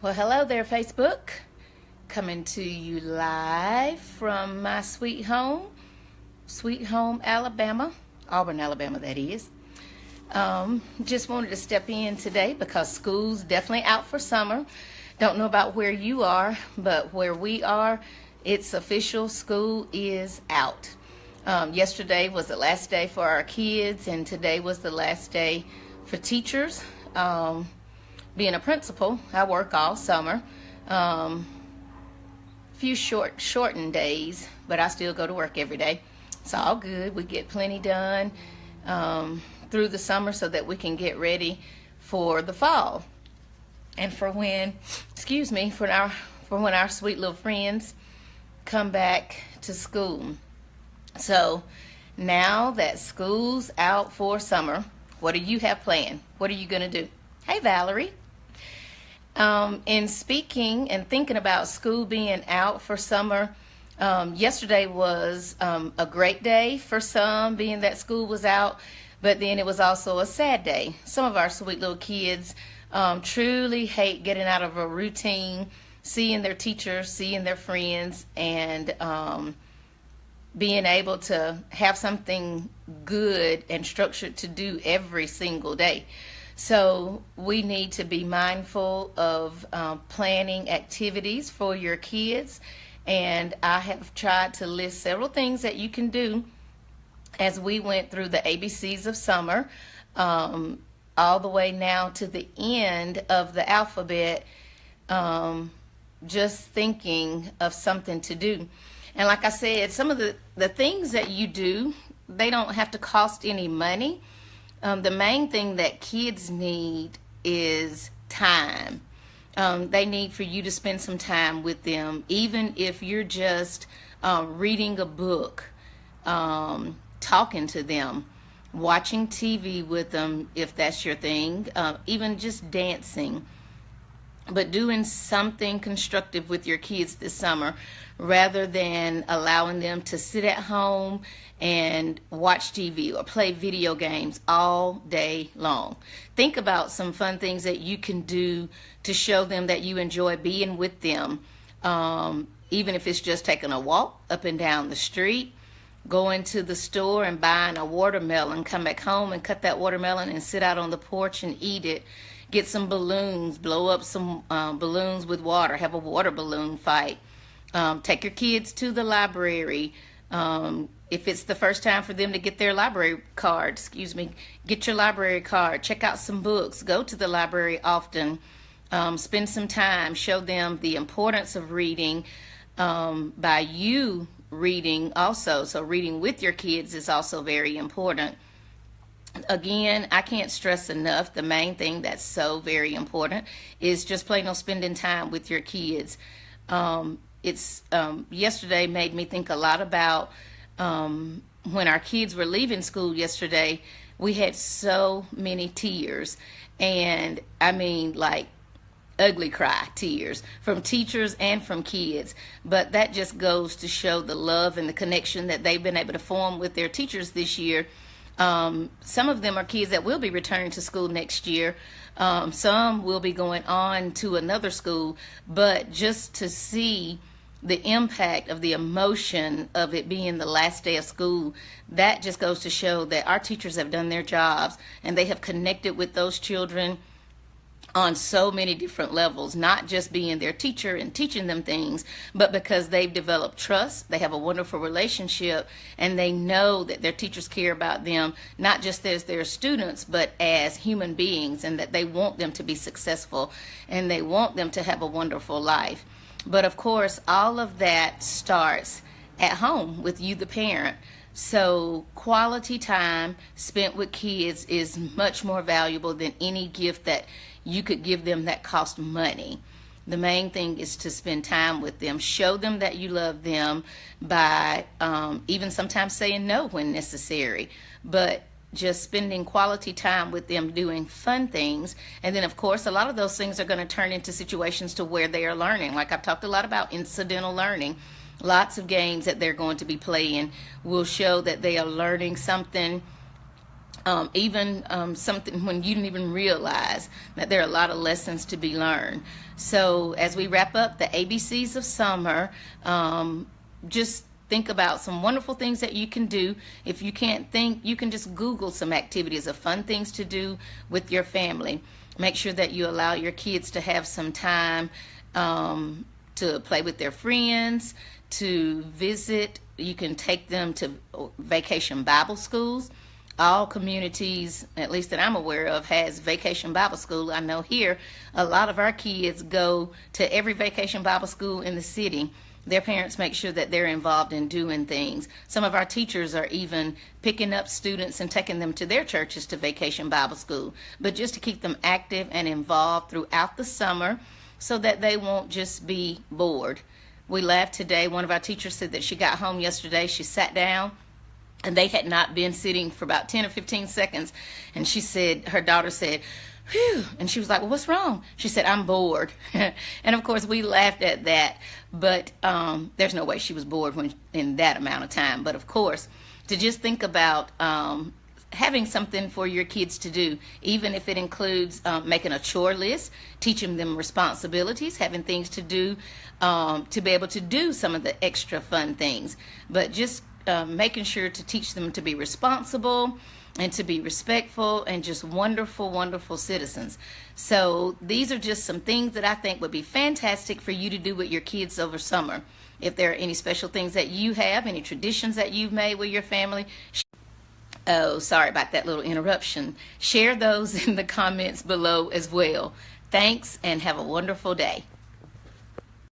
Well, hello there, Facebook. Coming to you live from my sweet home, Alabama, Auburn, Alabama, that is. Just wanted to step in today because school's definitely out for summer. Don't know about where you are, but where we are, it's official. School is out. Yesterday was the last day for our kids, and today was the last day for teachers. Being a principal, I work all summer. Few shortened days, but I still go to work every day. It's all good. We get plenty done through the summer so that we can get ready for the fall and for when our sweet little friends come back to school. So now that school's out for summer, what do you have planned? What are you going to do? Hey, Valerie. In speaking and thinking about school being out for summer, yesterday was a great day for some, being that school was out, but then it was also a sad day. Some of our sweet little kids truly hate getting out of a routine, seeing their teachers, seeing their friends, and being able to have something good and structured to do every single day. So we need to be mindful of planning activities for your kids, and I have tried to list several things that you can do as we went through the ABCs of summer, all the way now to the end of the alphabet, just thinking of something to do. And like I said, some of the things that you do, they don't have to cost any money. The main thing that kids need is time. They need for you to spend some time with them, even if you're just reading a book, talking to them, watching TV with them, if that's your thing, even just dancing. But doing something constructive with your kids this summer rather than allowing them to sit at home and watch TV or play video games all day long. Think about some fun things that you can do to show them that you enjoy being with them, even if it's just taking a walk up and down the street, going to the store and buying a watermelon, come back home and cut that watermelon and sit out on the porch and eat it. Get some balloons, blow up some balloons with water, have a water balloon fight. Take your kids to the library. If it's the first time for them to get their library card, get your library card. Check out some books. Go to the library often. Spend some time. Show them the importance of reading by you reading also. So reading with your kids is also very important. Again, I can't stress enough, the main thing that's so very important is just plain old spending time with your kids. Yesterday made me think a lot about when our kids were leaving school yesterday. We had so many tears, and I mean like ugly cry tears from teachers and from kids. But that just goes to show the love and the connection that they've been able to form with their teachers this year. Some of them are kids that will be returning to school next year. Some will be going on to another school, but just to see the impact of the emotion of it being the last day of school, that just goes to show that our teachers have done their jobs and they have connected with those children on so many different levels, not just being their teacher and teaching them things, but because they've developed trust, they have a wonderful relationship, and they know that their teachers care about them, not just as their students, but as human beings, and that they want them to be successful, and they want them to have a wonderful life. But of course, all of that starts at home with you, the parent. So quality time spent with kids is much more valuable than any gift that you could give them that cost money. The main thing is to spend time with them. Show them that you love them by even sometimes saying no when necessary. But just spending quality time with them doing fun things. And then, of course, a lot of those things are going to turn into situations to where they are learning. Like I've talked a lot about incidental learning. Lots of games that they're going to be playing will show that they are learning something even something when you didn't even realize that there are a lot of lessons to be learned. So as we wrap up the ABCs of summer, just think about some wonderful things that you can do. If you can't think, you can just Google some activities of fun things to do with your family. Make sure that you allow your kids to have some time to play with their friends, to visit. You can take them to vacation Bible schools. All communities, at least that I'm aware of, has vacation Bible school. I know here a lot of our kids go to every vacation Bible school in the city. Their parents make sure that they're involved in doing things. Some of our teachers are even picking up students and taking them to their churches to vacation Bible school, but just to keep them active and involved throughout the summer so that they won't just be bored. We laughed today. One of our teachers said that she got home yesterday, she sat down, and they had not been sitting for about 10 or 15 seconds. And she said, her daughter said, "Whew." And she was like, "Well, what's wrong?" She said, "I'm bored." And of course, we laughed at that. But there's no way she was bored in that amount of time. But of course, to just think about having something for your kids to do, even if it includes making a chore list, teaching them responsibilities, having things to do to be able to do some of the extra fun things. But just making sure to teach them to be responsible and to be respectful and just wonderful, wonderful citizens. So these are just some things that I think would be fantastic for you to do with your kids over summer. If there are any special things that you have, any traditions that you've made with your family, oh, sorry about that little interruption. Share those in the comments below as well. Thanks and have a wonderful day.